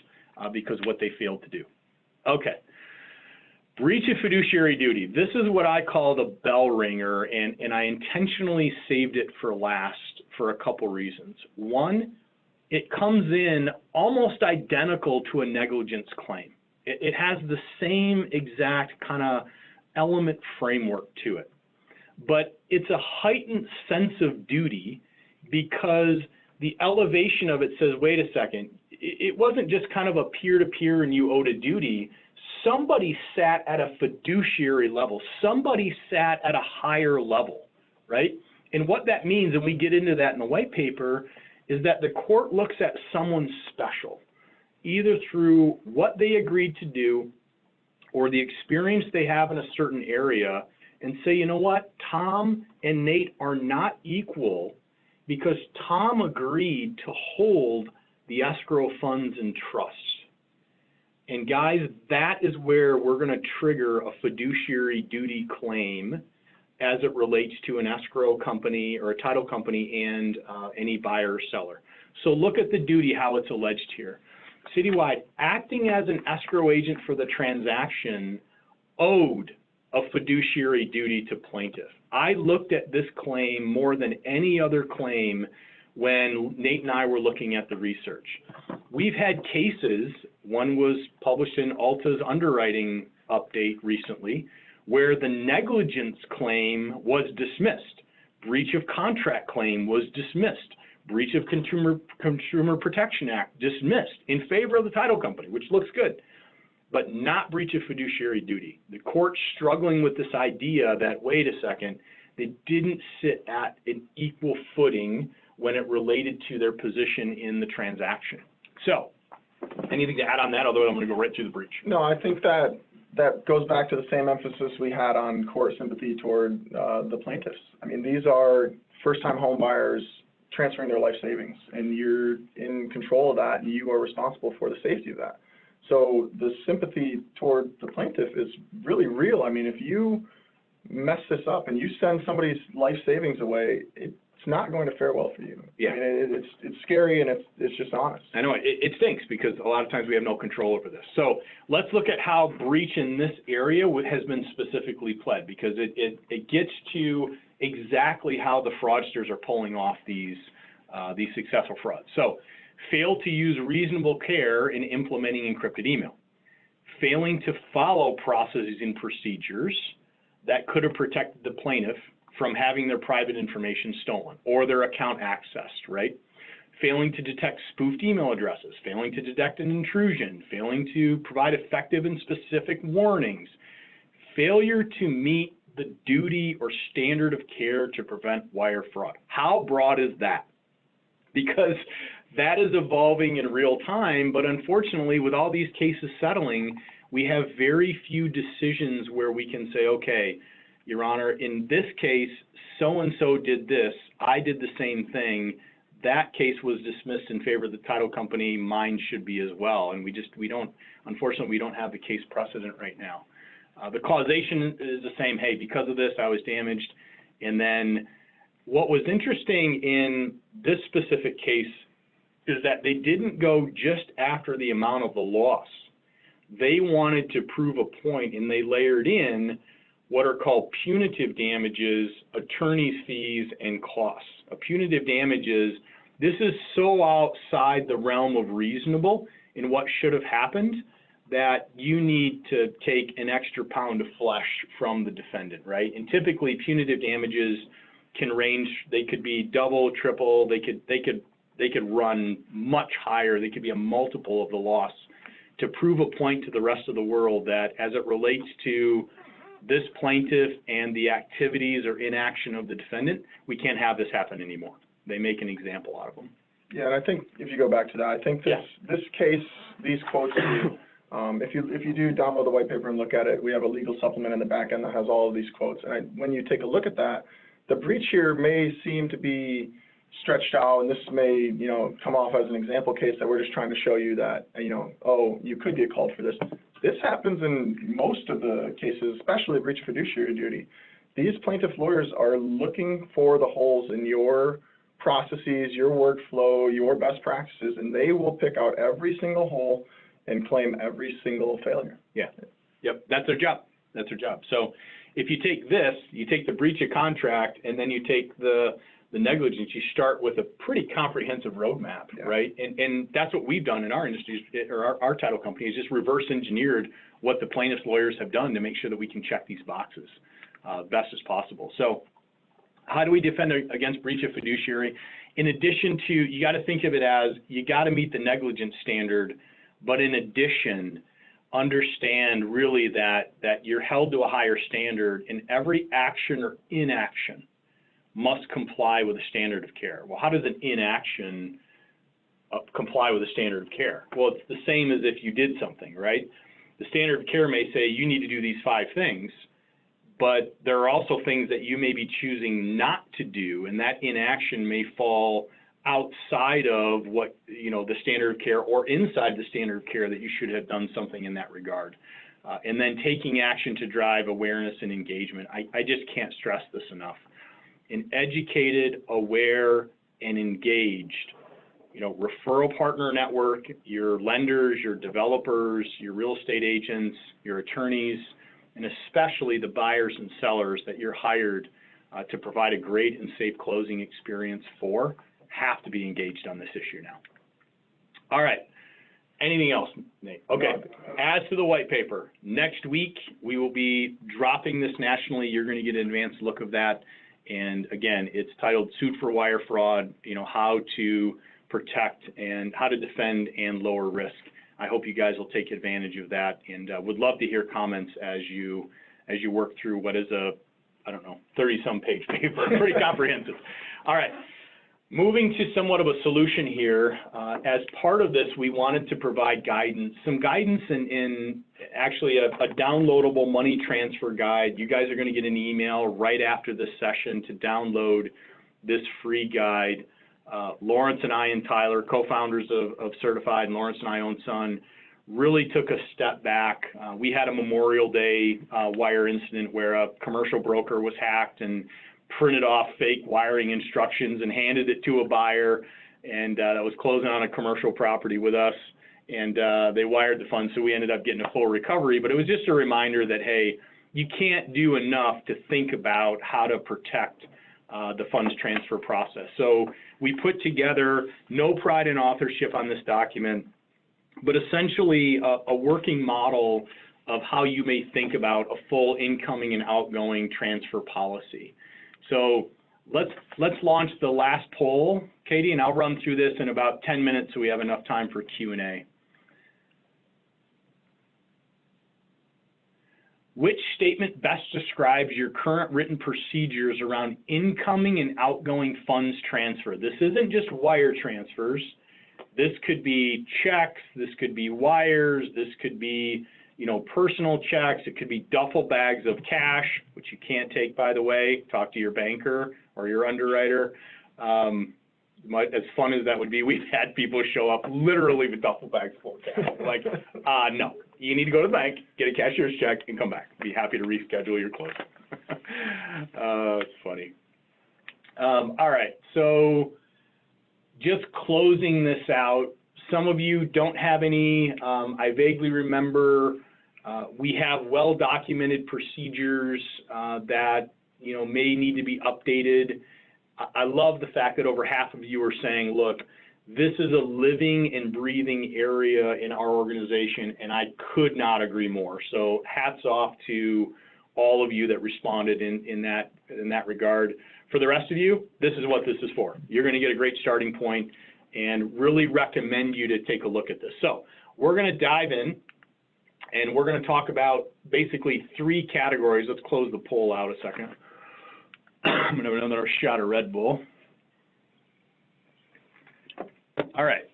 because of what they failed to do. Okay. Breach of fiduciary duty. This is what I call the bell ringer, and I intentionally saved it for last for a couple reasons. One, it comes in almost identical to a negligence claim. It has the same exact kind of element framework to it, but it's a heightened sense of duty because the elevation of it says, wait a second, it wasn't just kind of a peer-to-peer and you owed a duty. Somebody sat at a fiduciary level. Somebody sat at a higher level, right? And what that means, and we get into that in the white paper, is that the court looks at someone special, either through what they agreed to do or the experience they have in a certain area, and say, you know what, Tom and Nate are not equal because Tom agreed to hold the escrow funds and trusts. And guys, that is where we're going to trigger a fiduciary duty claim as it relates to an escrow company or a title company and any buyer or seller. So look at the duty, how it's alleged here. Citywide, acting as an escrow agent for the transaction, owed a fiduciary duty to plaintiff. I looked at this claim more than any other claim when Nate and I were looking at the research. We've had cases, one was published in Alta's underwriting update recently, where the negligence claim was dismissed. Breach of contract claim was dismissed. Breach of Consumer Protection Act dismissed in favor of the title company, which looks good, but not breach of fiduciary duty. The court's struggling with this idea that, wait a second, they didn't sit at an equal footing when it related to their position in the transaction. So, anything to add on that, although I'm going to go right through the breach? No, I think that goes back to the same emphasis we had on court sympathy toward the plaintiffs. I mean, these are first-time home buyers transferring their life savings, and you're in control of that, and you are responsible for the safety of that. So the sympathy toward the plaintiff is really real. I mean, if you mess this up and you send somebody's life savings away, it's not going to fare well for you. Yeah. I mean, it's scary, and it's just honest. I know, it stinks because a lot of times we have no control over this. So let's look at how breach in this area has been specifically pled, because it gets to exactly how the fraudsters are pulling off these successful frauds. So, fail to use reasonable care in implementing encrypted email, failing to follow processes and procedures that could have protected the plaintiff from having their private information stolen or their account accessed, right? Failing to detect spoofed email addresses, failing to detect an intrusion, failing to provide effective and specific warnings, failure to meet the duty or standard of care to prevent wire fraud. How broad is that? Because that is evolving in real time, but unfortunately, with all these cases settling, we have very few decisions where we can say, okay, Your Honor, in this case, so-and-so did this, I did the same thing, that case was dismissed in favor of the title company, mine should be as well. And unfortunately, we don't have the case precedent right now. The causation is the same, hey, because of this, I was damaged. And then what was interesting in this specific case is that they didn't go just after the amount of the loss. They wanted to prove a point, and they layered in what are called punitive damages, attorney's fees, and costs. A punitive damages, this is so outside the realm of reasonable in what should have happened that you need to take an extra pound of flesh from the defendant, right? And typically punitive damages can range, they could be double, triple, they could run much higher, they could be a multiple of the loss to prove a point to the rest of the world that as it relates to this plaintiff and the activities or inaction of the defendant, we can't have this happen anymore. They make an example out of them. Yeah, and I think if you go back to that, I think this case, these quotes, if you do download the white paper and look at it, we have a legal supplement in the back end that has all of these quotes. And when you take a look at that, the breach here may seem to be stretched out, and this may, come off as an example case that we're just trying to show you that, oh, you could get called for this. This happens in most of the cases, especially breach of fiduciary duty. These plaintiff lawyers are looking for the holes in your processes, your workflow, your best practices, and they will pick out every single hole and claim every single failure. Yeah. Yep. That's their job. That's their job. So if you take this, you take the breach of contract, and then you take the negligence, you start with a pretty comprehensive roadmap, right? And that's what we've done in our industry, or our title company, is just reverse engineered what the plaintiff's lawyers have done to make sure that we can check these boxes best as possible. So How do we defend against breach of fiduciary? In addition to, you got to think of it as you got to meet the negligence standard, but in addition, understand really that you're held to a higher standard, and every action or inaction must comply with a standard of care. Well, how does an inaction comply with a standard of care? Well, it's the same as if you did something, right? The standard of care may say you need to do these 5 things, but there are also things that you may be choosing not to do, and that inaction may fall outside of what, the standard of care or inside the standard of care that you should have done something in that regard. And then taking action to drive awareness and engagement. I just can't stress this enough. An educated, aware, and engaged, referral partner network, your lenders, your developers, your real estate agents, your attorneys, and especially the buyers and sellers that you're hired to provide a great and safe closing experience for, have to be engaged on this issue now. All right. Anything else, Nate? Okay. As to the white paper, next week we will be dropping this nationally. You're going to get an advanced look of that. And again, it's titled Suit for Wire Fraud, how to protect and how to defend and lower risk. I hope you guys will take advantage of that, and would love to hear comments as you work through what is a, 30-some page paper, pretty comprehensive. All right, moving to somewhat of a solution here. As part of this, we wanted to provide guidance, some guidance in actually a downloadable money transfer guide. You guys are going to get an email right after this session to download this free guide. Lawrence and I and Tyler, co-founders of CertifID, and Lawrence and I own Son, really took a step back. We had a Memorial Day wire incident where a commercial broker was hacked and printed off fake wiring instructions and handed it to a buyer, and that was closing on a commercial property with us, and they wired the funds, so we ended up getting a full recovery. But it was just a reminder that, hey, you can't do enough to think about how to protect the funds transfer process. So we put together, no pride in authorship on this document, but essentially a working model of how you may think about a full incoming and outgoing transfer policy. So let's launch the last poll, Katie, and I'll run through this in about 10 minutes so we have enough time for Q&A. Which statement best describes your current written procedures around incoming and outgoing funds transfer? This isn't just wire transfers. This could be checks, this could be wires, this could be, personal checks, it could be duffel bags of cash, which you can't take, by the way. Talk to your banker or your underwriter. As fun as that would be, we've had people show up literally with duffel bags full of cash. Like, no, you need to go to the bank, get a cashier's check, and come back. Be happy to reschedule your closing. It's funny. All right, so just closing this out, some of you don't have any. I vaguely remember we have well-documented procedures that may need to be updated. I love the fact that over half of you are saying, look, this is a living and breathing area in our organization, and I could not agree more. So hats off to all of you that responded in that regard. For the rest of you, this is what this is for. You're going to get a great starting point, and really recommend you to take a look at this. So we're going to dive in, and we're going to talk about basically 3 categories. Let's close the poll out a second. I'm going to have another shot of Red Bull. All right.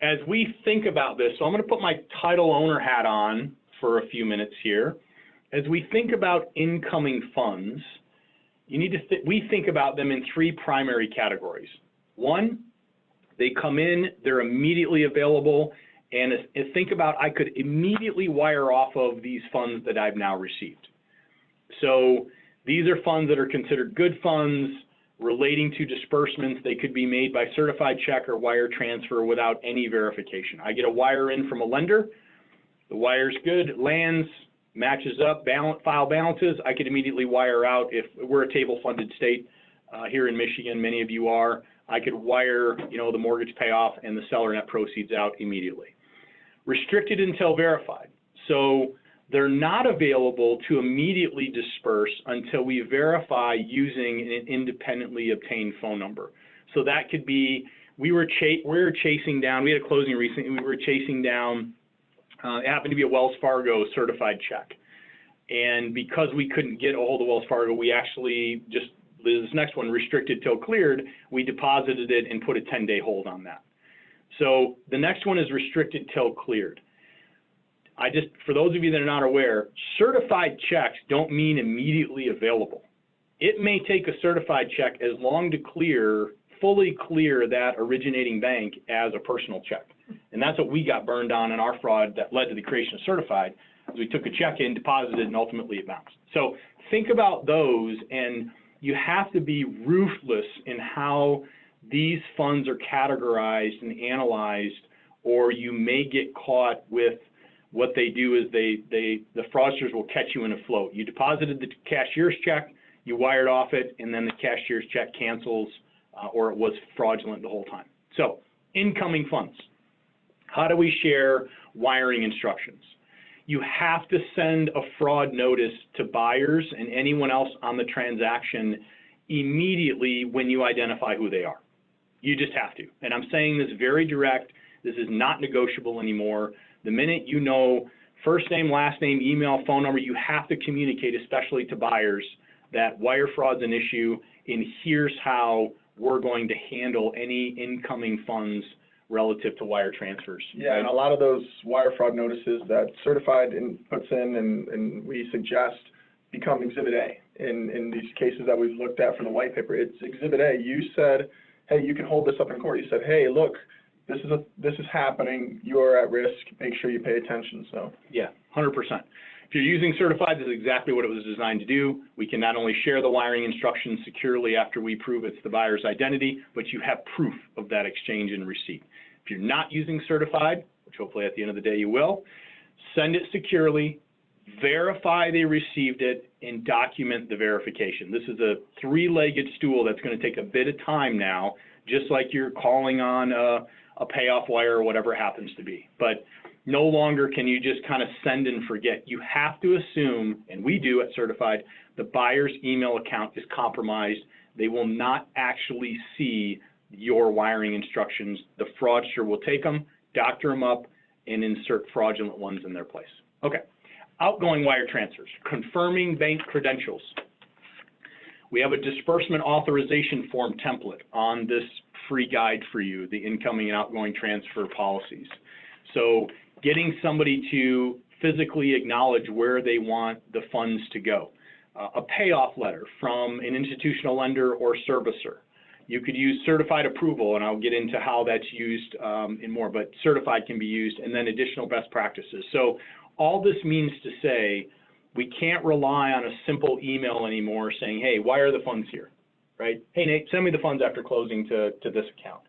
As we think about this, so I'm going to put my title owner hat on for a few minutes here. As we think about incoming funds, you need to we think about them in 3 primary categories. 1, they come in, they're immediately available, and think about I could immediately wire off of these funds that I've now received. So these are funds that are considered good funds relating to disbursements. They could be made by certified check or wire transfer without any verification. I get a wire in from a lender, the wire's good, it lands, matches up, file balances, I could immediately wire out. If we're a table funded state here in Michigan, many of you are, I could wire the mortgage payoff and the seller net proceeds out immediately. Restricted until verified. So They're not available to immediately disperse until we verify using an independently obtained phone number. So that could be, we were chasing down, we had a closing recently, we were chasing down, it happened to be a Wells Fargo certified check. And because we couldn't get a hold of Wells Fargo, we actually just, this next one, restricted till cleared, we deposited it and put a 10-day hold on that. So the next one is restricted till cleared. For those of you that are not aware, certified checks don't mean immediately available. It may take a certified check as long to fully clear that originating bank as a personal check. And that's what we got burned on in our fraud that led to the creation of certified. We took a check in, deposited, and ultimately it bounced. So think about those, and you have to be ruthless in how these funds are categorized and analyzed, or you may get caught with what they do is the fraudsters will catch you in a float. You deposited the cashier's check, you wired off it, and then the cashier's check cancels, or it was fraudulent the whole time. So incoming funds. How do we share wiring instructions? You have to send a fraud notice to buyers and anyone else on the transaction immediately when you identify who they are. You just have to. And I'm saying this very direct. This is not negotiable anymore. The minute you know first name, last name, email, phone number, you have to communicate, especially to buyers, that wire fraud's an issue, and here's how we're going to handle any incoming funds relative to wire transfers. Yeah, and a lot of those wire fraud notices that certified puts in and we suggest become Exhibit A. In these cases that we've looked at from the white paper, it's Exhibit A. You said, hey, you can hold this up in court. You said, hey, look, this is happening. You are at risk. Make sure you pay attention. So yeah, 100%. If you're using certified, this is exactly what it was designed to do. We can not only share the wiring instructions securely after we prove it's the buyer's identity, but you have proof of that exchange and receipt. If you're not using certified, which hopefully at the end of the day you will, send it securely, verify they received it, and document the verification. This is a three-legged stool that's going to take a bit of time now, just like you're calling on a payoff wire or whatever it happens to be. But no longer can you just kind of send and forget. You have to assume, and we do at Certified, the buyer's email account is compromised. They will not actually see your wiring instructions. The fraudster will take them, doctor them up, and insert fraudulent ones in their place. Okay, outgoing wire transfers, confirming bank credentials. We have a disbursement authorization form template on this free guide for you, the incoming and outgoing transfer policies. So getting somebody to physically acknowledge where they want the funds to go. A payoff letter from an institutional lender or servicer. You could use certified approval, and I'll get into how that's used in more, but certified can be used, and then additional best practices. So all this means to say, we can't rely on a simple email anymore saying, hey, wire the funds here, right? Hey, Nate, send me the funds after closing to this account.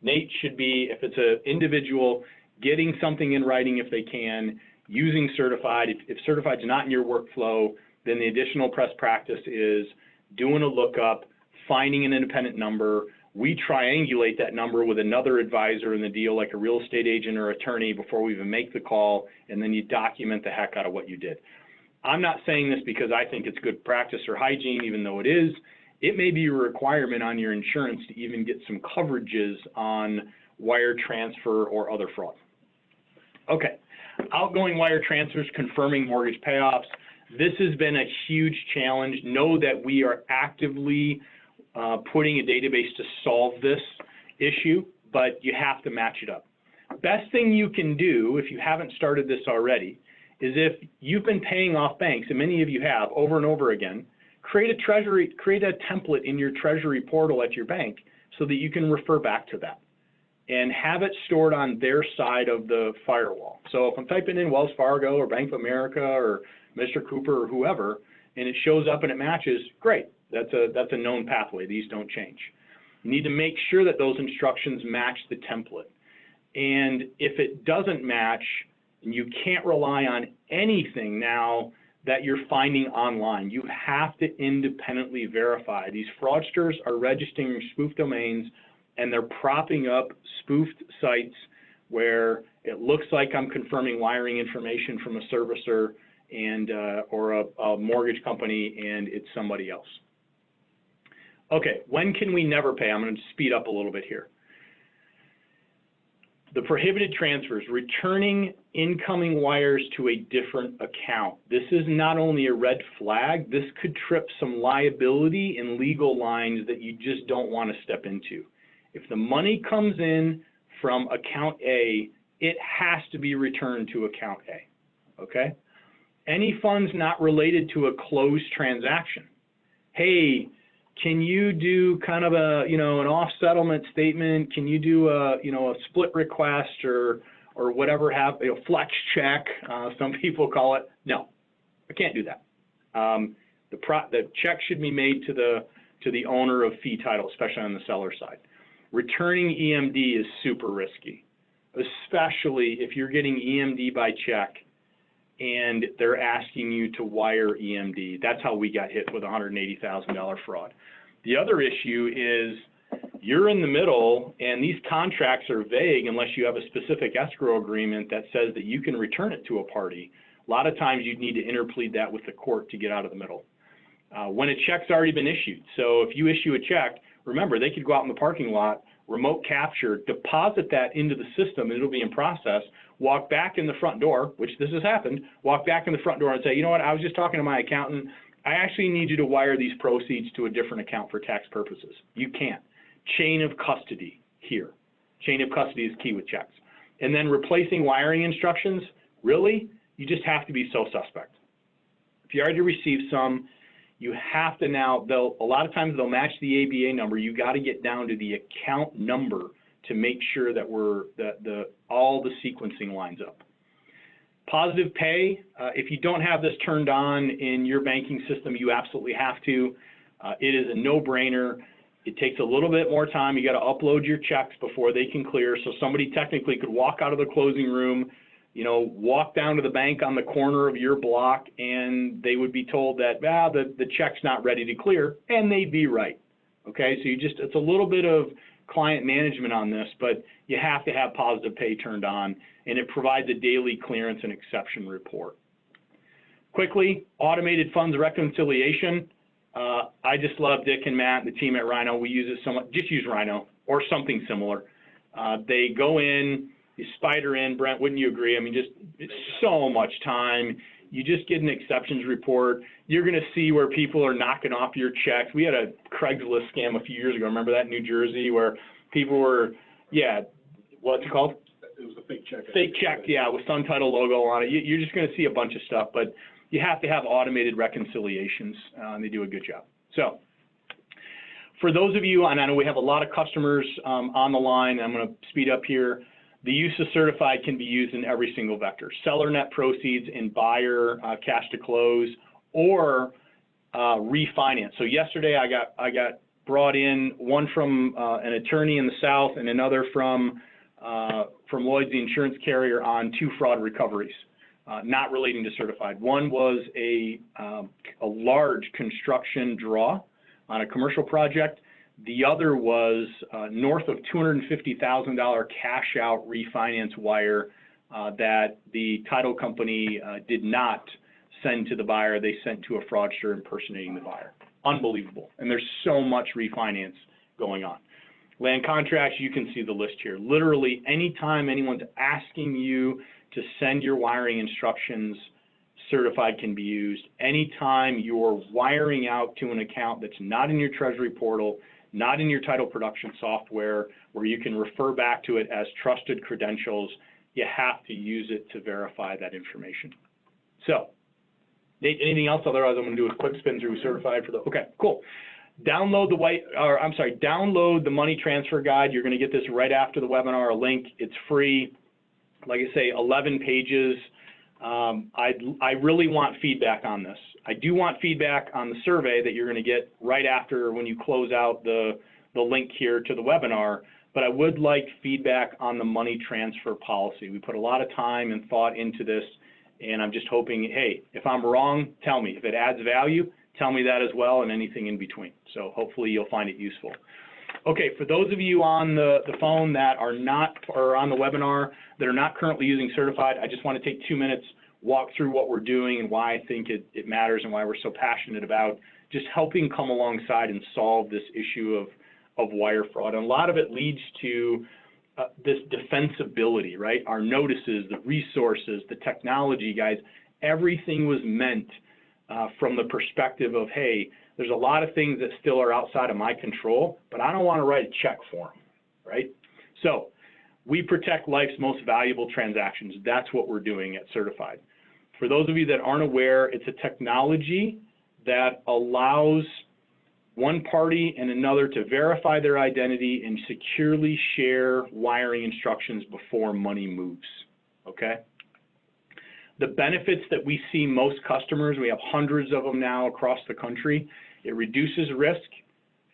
Nate should be, if it's an individual, getting something in writing if they can, using certified. If certified's not in your workflow, then the additional best practice is doing a lookup, finding an independent number. We triangulate that number with another advisor in the deal, like a real estate agent or attorney, before we even make the call, and then you document the heck out of what you did. I'm not saying this because I think it's good practice or hygiene, even though it is. It may be a requirement on your insurance to even get some coverages on wire transfer or other fraud. Okay, outgoing wire transfers, confirming mortgage payoffs. This has been a huge challenge. Know that we are actively putting a database to solve this issue, but you have to match it up. Best thing you can do, if you haven't started this already, is if you've been paying off banks, and many of you have over and over again, create a template in your treasury portal at your bank so that you can refer back to that and have it stored on their side of the firewall. So if I'm typing in Wells Fargo or Bank of America or Mr. Cooper or whoever, and it shows up and it matches, great. That's a known pathway. These don't change. You need to make sure that those instructions match the template. And if it doesn't match, and you can't rely on anything now that you're finding online, you have to independently verify. These fraudsters are registering spoof domains, and they're propping up spoofed sites where it looks like I'm confirming wiring information from a servicer, and or a mortgage company and it's somebody else. Okay, when can we never pay? I'm going to speed up a little bit here. The prohibited transfers, returning incoming wires to a different account. This is not only a red flag, this could trip some liability and legal lines that you just don't want to step into. If the money comes in from account A, it has to be returned to account A, okay? Any funds not related to a closed transaction. Hey, can you do kind of a, an off settlement statement? Can you do a, a split request or whatever, flex check, some people call it? No, I can't do that. The check should be made to the owner of fee title, especially on the seller side. Returning EMD is super risky, especially if you're getting EMD by check and they're asking you to wire EMD. That's how we got hit with $180,000 fraud. The other issue is you're in the middle and these contracts are vague unless you have a specific escrow agreement that says that you can return it to a party. A lot of times you'd need to interplead that with the court to get out of the middle. When a check's already been issued, so if you issue a check, remember they could go out in the parking lot, remote capture, deposit that into the system, and it'll be in process, walk back in the front door, which this has happened, walk back in the front door and say, you know what, I was just talking to my accountant, I actually need you to wire these proceeds to a different account for tax purposes. You can't. Chain of custody here. Chain of custody is key with checks. And then replacing wiring instructions, really, you just have to be so suspect. If you already received some, you have to now, a lot of times they'll match the ABA number. You got to get down to the account number to make sure that all the sequencing lines up. Positive pay, if you don't have this turned on in your banking system, you absolutely have to. It is a no-brainer. It takes a little bit more time. You got to upload your checks before they can clear. So somebody technically could walk out of the closing room, walk down to the bank on the corner of your block, and they would be told that the check's not ready to clear, and they'd be right. Okay, so it's a little bit of client management on this, but you have to have positive pay turned on, and it provides a daily clearance and exception report. Quickly, automated funds reconciliation. I just love Dick and Matt and the team at Rhino. We use it so much. Just use Rhino or something similar. They go in, you spider in. Brent, wouldn't you agree? I mean, it's so much time. You just get an exceptions report. You're going to see where people are knocking off your checks. We had a Craigslist scam a few years ago. Remember that in New Jersey where people were, what's it called? It was a fake check. Fake check, yeah, with Sun Title logo on it. You're just going to see a bunch of stuff, but you have to have automated reconciliations, and they do a good job. So for those of you, and I know we have a lot of customers on the line, I'm going to speed up here. The use of certified can be used in every single vector. Seller net proceeds and buyer cash to close, or refinance. So yesterday I got brought in, one from an attorney in the South and another from Lloyd's, the insurance carrier, on 2 fraud recoveries, not relating to certified. One was a large construction draw on a commercial project. The other was north of $250,000 cash out refinance wire that the title company did not send to the buyer. They sent to a fraudster impersonating the buyer. Unbelievable. And there's so much refinance going on. Land contracts, you can see the list here. Literally, anytime anyone's asking you to send your wiring instructions, certified can be used. Anytime you're wiring out to an account that's not in your treasury portal, not in your title production software, where you can refer back to it as trusted credentials, you have to use it to verify that information. So, Nate, anything else? Otherwise, I'm going to do a quick spin through certified for the. Okay, cool. Download download the money transfer guide. You're going to get this right after the webinar. A link. It's free. Like I say, 11 pages. I really want feedback on this. I do want feedback on the survey that you're going to get right after when you close out the link here to the webinar, but I would like feedback on the money transfer policy. We put a lot of time and thought into this, and I'm just hoping, hey, if I'm wrong, tell me. If it adds value, tell me that as well, and anything in between. So hopefully you'll find it useful. Okay, for those of you on the phone that are not, or on the webinar, that are not currently using certified, I just want to take 2 minutes. walk through what we're doing and why I think it matters and why we're so passionate about just helping come alongside and solve this issue of wire fraud. And a lot of it leads to this defensibility, right? Our notices, the resources, the technology, guys, everything was meant from the perspective of, hey, there's a lot of things that still are outside of my control, but I don't want to write a check for them, right? So we protect life's most valuable transactions. That's what we're doing at CertifID. For those of you that aren't aware, it's a technology that allows one party and another to verify their identity and securely share wiring instructions before money moves, okay? The benefits that we see most customers, we have hundreds of them now across the country, it reduces risk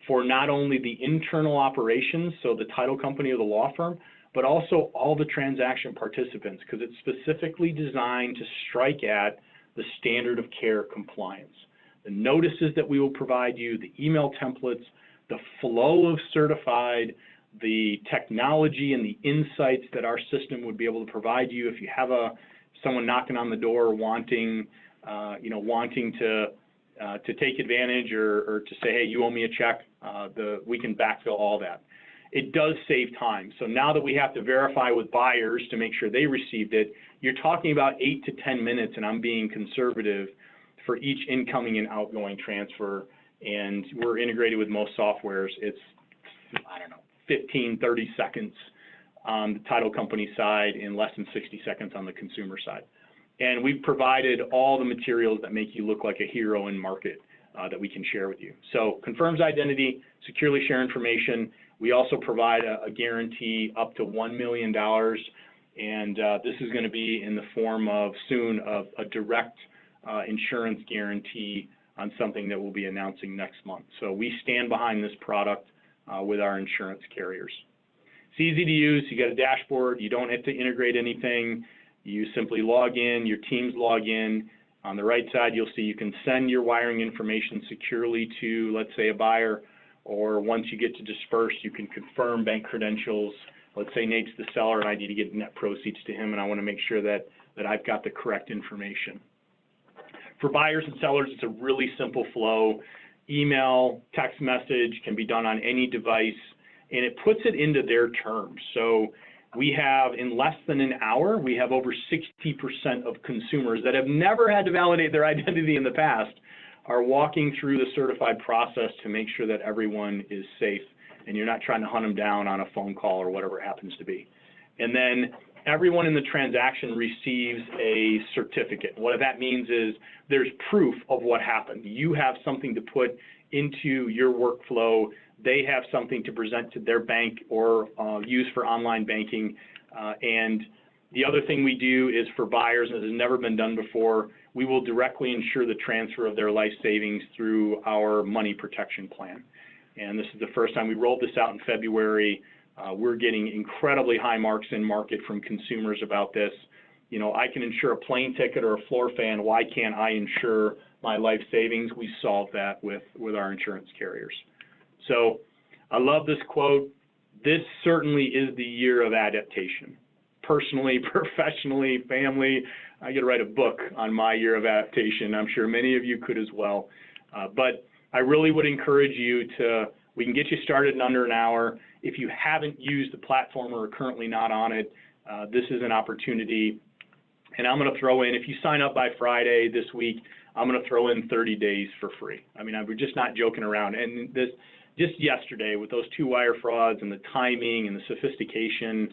for not only the internal operations, so the title company or the law firm, but also all the transaction participants, because it's specifically designed to strike at the standard of care compliance. The notices that we will provide you, the email templates, the flow of certified, the technology and the insights that our system would be able to provide you if you have someone knocking on the door wanting to take advantage or to say, hey, you owe me a check, we can backfill all that. It does save time. So now that we have to verify with buyers to make sure they received it, you're talking about 8 to 10 minutes, and I'm being conservative, for each incoming and outgoing transfer, and we're integrated with most softwares. It's, I don't know, 15, 30 seconds on the title company side and less than 60 seconds on the consumer side. And we've provided all the materials that make you look like a hero in market that we can share with you. So confirms identity, securely share information. We also provide a guarantee up to $1 million, and this is going to be in the form of soon of a direct insurance guarantee on something that we'll be announcing next month. So we stand behind this product with our insurance carriers. It's easy to use. You got a dashboard. You don't have to integrate anything. You simply log in. Your teams log in. On the right side, you'll see you can send your wiring information securely to, let's say, a buyer, or once you get to disperse, you can confirm bank credentials. Let's say Nate's the seller and I need to get net proceeds to him, and I want to make sure that I've got the correct information. For buyers and sellers, it's a really simple flow. Email, text message can be done on any device, and it puts it into their terms. So we have, in less than an hour, we have over 60% of consumers that have never had to validate their identity in the past are walking through the certified process to make sure that everyone is safe and you're not trying to hunt them down on a phone call or whatever it happens to be. And then everyone in the transaction receives a certificate. What that means is there's proof of what happened. You have something to put into your workflow. They have something to present to their bank or use for online banking. And the other thing we do is for buyers, and it has never been done before, we will directly ensure the transfer of their life savings through our money protection plan. And this is the first time we rolled this out in February. We're getting incredibly high marks in market from consumers about this. You know, I can insure a plane ticket or a floor fan. Why can't I insure my life savings? We solve that with our insurance carriers. So I love this quote. This certainly is the year of adaptation. Personally, professionally, family, I get to write a book on my year of adaptation. I'm sure many of you could as well. But I really would encourage you to, we can get you started in under an hour. If you haven't used the platform or are currently not on it, this is an opportunity. And I'm going to throw in, if you sign up by Friday this week, I'm going to throw in 30 days for free. I mean, we're just not joking around. And this, just yesterday with those 2 wire frauds and the timing and the sophistication,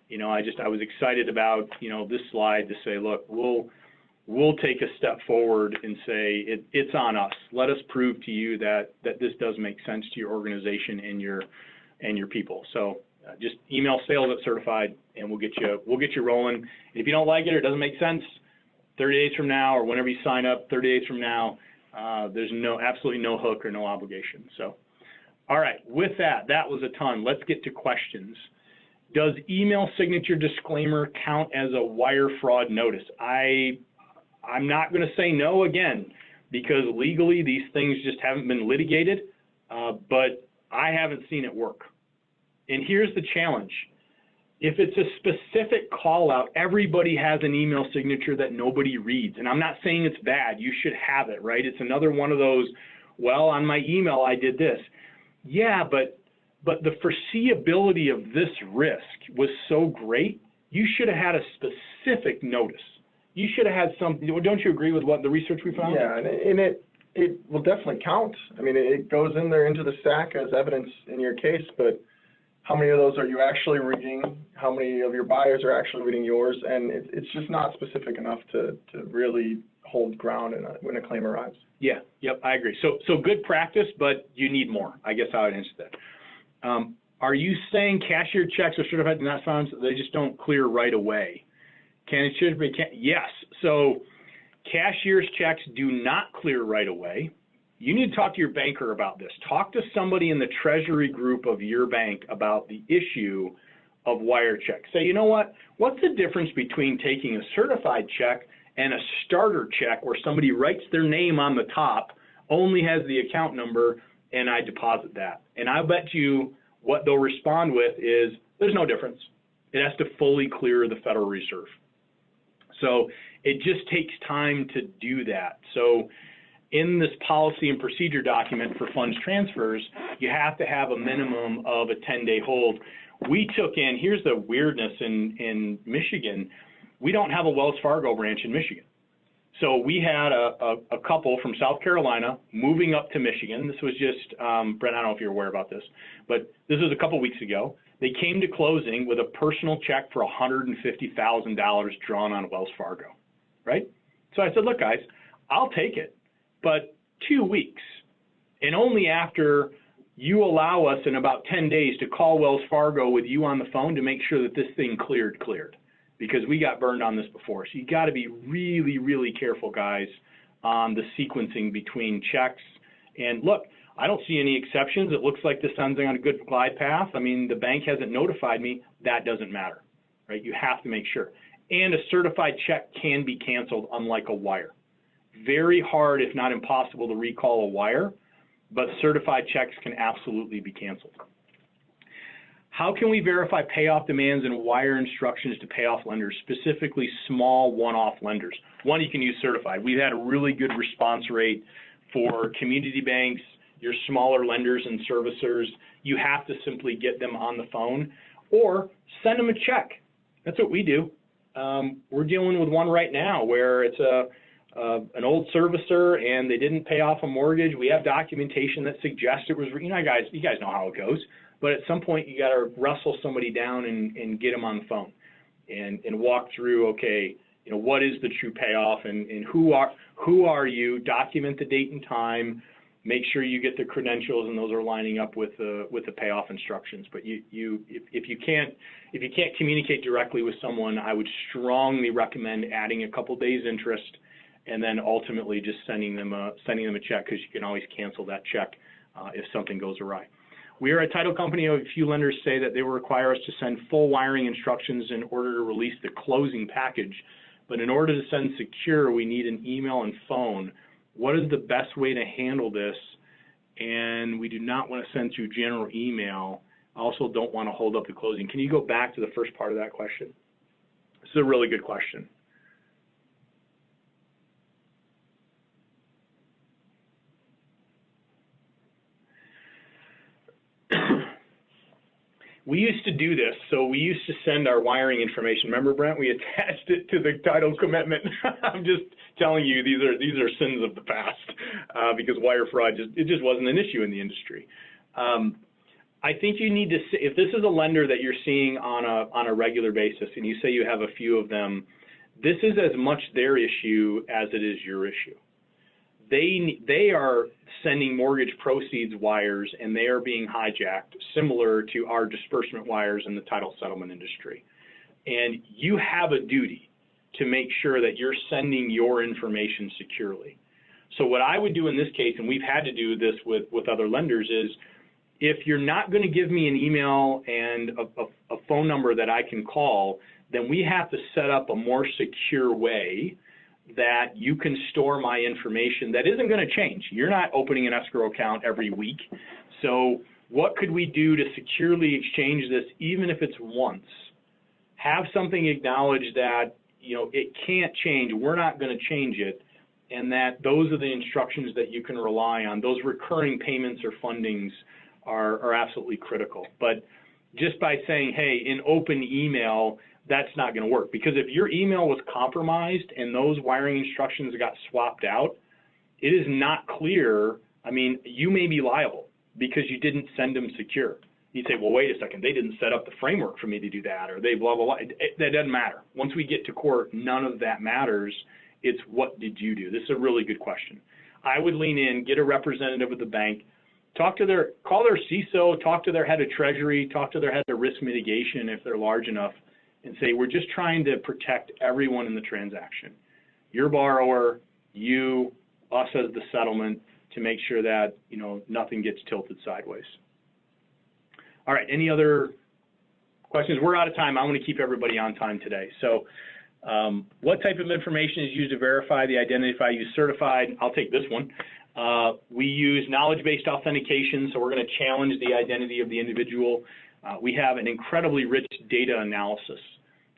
you know, I was excited about, you know, this slide to say, look, we'll take a step forward and say it's on us. Let us prove to you that this does make sense to your organization and your people. So just email sales@certified and we'll get you rolling. And if you don't like it or it doesn't make sense, 30 days from now or whenever you sign up, 30 days from now, there's absolutely no hook or no obligation. So, all right, with that was a ton. Let's get to questions. Does email signature disclaimer count as a wire fraud notice? I'm not going to say no again, because legally these things just haven't been litigated, but I haven't seen it work. And here's the challenge. If it's a specific call out, everybody has an email signature that nobody reads. And I'm not saying it's bad. You should have it, right? It's another one of those, well, on my email, I did this. Yeah, but the foreseeability of this risk was so great, you should have had a specific notice. You should have had something. Don't you agree with what the research we found? Yeah, and it will definitely count. I mean, it goes in there into the stack as evidence in your case, but how many of those are you actually reading? How many of your buyers are actually reading yours? And it's just not specific enough to really hold ground when a claim arrives. Yeah, yep, I agree. So good practice, but you need more. I guess I would answer that. Are you saying cashier checks or certified do not funds, they just don't clear right away? Yes. So cashier's checks do not clear right away. You need to talk to your banker about this. Talk to somebody in the treasury group of your bank about the issue of wire checks. Say, you know what? What's the difference between taking a certified check and a starter check where somebody writes their name on the top, only has the account number, and I deposit that? And I bet you what they'll respond with is, there's no difference. It has to fully clear the Federal Reserve. So it just takes time to do that. So in this policy and procedure document for funds transfers, you have to have a minimum of a 10-day hold. We took in, here's the weirdness in Michigan, we don't have a Wells Fargo branch in Michigan. So we had a couple from South Carolina moving up to Michigan. This was just, Brent, I don't know if you're aware about this, but this was a couple weeks ago. They came to closing with a personal check for $150,000 drawn on Wells Fargo, right? So I said, look, guys, I'll take it, but 2 weeks. And only after you allow us in about 10 days to call Wells Fargo with you on the phone to make sure that this thing cleared. Because we got burned on this before. So you got to be really, really careful, guys, on the sequencing between checks. And look, I don't see any exceptions. It looks like this sounds on a good glide path. I mean, the bank hasn't notified me. That doesn't matter, right? You have to make sure. And a certified check can be canceled, unlike a wire. Very hard, if not impossible, to recall a wire, but certified checks can absolutely be canceled. How can we verify payoff demands and wire instructions to payoff lenders, specifically small one-off lenders? One, you can use certified. We've had a really good response rate for community banks, your smaller lenders and servicers. You have to simply get them on the phone or send them a check. That's what we do. We're dealing with one right now where it's an old servicer and they didn't pay off a mortgage. We have documentation that suggests it was, you guys know how it goes. But at some point, you got to wrestle somebody down and get them on the phone and walk through, okay, you know, what is the true payoff and who are you? Document the date and time. Make sure you get the credentials and those are lining up with the payoff instructions. But if you can't communicate directly with someone, I would strongly recommend adding a couple days interest and then ultimately just sending them a check, because you can always cancel that check if something goes awry. We are a title company. A few lenders say that they will require us to send full wiring instructions in order to release the closing package. But in order to send secure, we need an email and phone. What is the best way to handle this? And we do not want to send through general email. Also don't want to hold up the closing. Can you go back to the first part of that question? This is a really good question. We used to do this, so we used to send our wiring information. Remember, Brent, we attached it to the title commitment. I'm just telling you, these are sins of the past because wire fraud it just wasn't an issue in the industry. I think you need to, if this is a lender that you're seeing on a regular basis, and you say you have a few of them, this is as much their issue as it is your issue. They are sending mortgage proceeds wires, and they are being hijacked, similar to our disbursement wires in the title settlement industry. And you have a duty to make sure that you're sending your information securely. So what I would do in this case, and we've had to do this with other lenders, is if you're not going to give me an email and a phone number that I can call, then we have to set up a more secure way that you can store my information that isn't going to change. You're not opening an escrow account every week. So what could we do to securely exchange this, even if it's once? have something acknowledge that, it can't change, we're not going to change it, and that those are the instructions that you can rely on. Those recurring payments or fundings are absolutely critical. But just by saying, hey, in open email, that's not going to work, because if your email was compromised and those wiring instructions got swapped out, it is not clear. I mean, you may be liable because you didn't send them secure. You'd say, well, wait a second, they didn't set up the framework for me to do that, or they blah, blah, blah. That doesn't matter. Once we get to court, none of that matters. It's what did you do? This is a really good question. I would lean in, get a representative of the bank, call their CISO, talk to their head of treasury, talk to their head of risk mitigation if they're large enough, and say, we're just trying to protect everyone in the transaction. Your borrower, you, us as the settlement, to make sure that, nothing gets tilted sideways. All right, any other questions? We're out of time. I want to keep everybody on time today. So what type of information is used to verify the identity if I use certified? I'll take this one. We use knowledge-based authentication, so we're going to challenge the identity of the individual. We have an incredibly rich data analysis.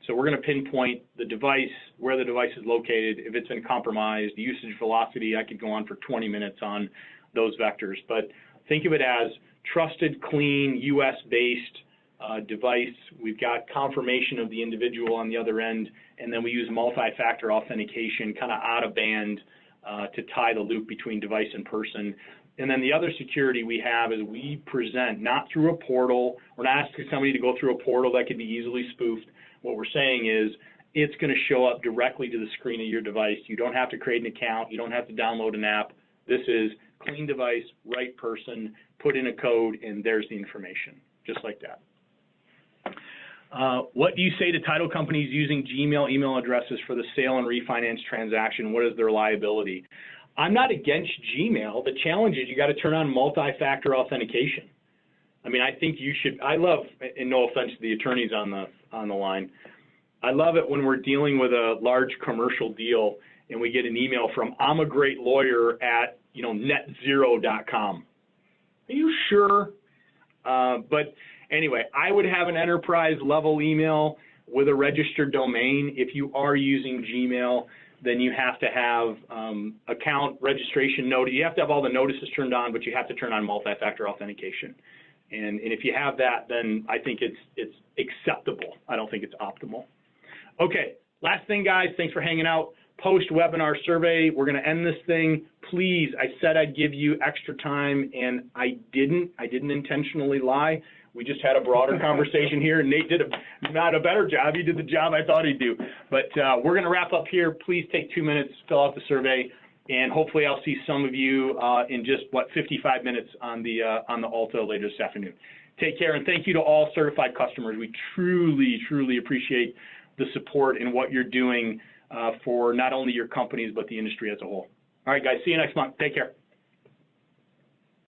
So we're going to pinpoint the device, where the device is located, if it's been compromised, usage velocity. I could go on for 20 minutes on those vectors. But think of it as trusted, clean, US-based device. We've got confirmation of the individual on the other end, and then we use multi-factor authentication, kind of out of band, to tie the loop between device and person. And then the other security we have is we present, not through a portal. We're not asking somebody to go through a portal that could be easily spoofed. What we're saying is it's going to show up directly to the screen of your device. You don't have to create an account. You don't have to download an app. This is clean device, right person, put in a code, and there's the information, just like that. What do you say to title companies using Gmail email addresses for the sale and refinance transaction? What is their liability? I'm not against Gmail. The challenge is you got to turn on multi-factor authentication. I mean, I think you should. I love, and no offense to the attorneys on the line, I love it when we're dealing with a large commercial deal and we get an email from I'm a great lawyer at netzero.com. Are you sure? But anyway, I would have an enterprise level email with a registered domain. If you are using Gmail, then you have to have account registration notice. You have to have all the notices turned on, but you have to turn on multi-factor authentication. And if you have that, then I think it's acceptable. I don't think it's optimal. Okay, last thing, guys. Thanks for hanging out. Post-webinar survey. We're going to end this thing. Please, I said I'd give you extra time, and I didn't. I didn't intentionally lie. We just had a broader conversation here, and Nate did not a better job. He did the job I thought he'd do. But we're going to wrap up here. Please take 2 minutes, fill out the survey, and hopefully I'll see some of you in just, 55 minutes on the Alta later this afternoon. Take care, and thank you to all certified customers. We truly, truly appreciate the support and what you're doing for not only your companies, but the industry as a whole. All right, guys, see you next month. Take care.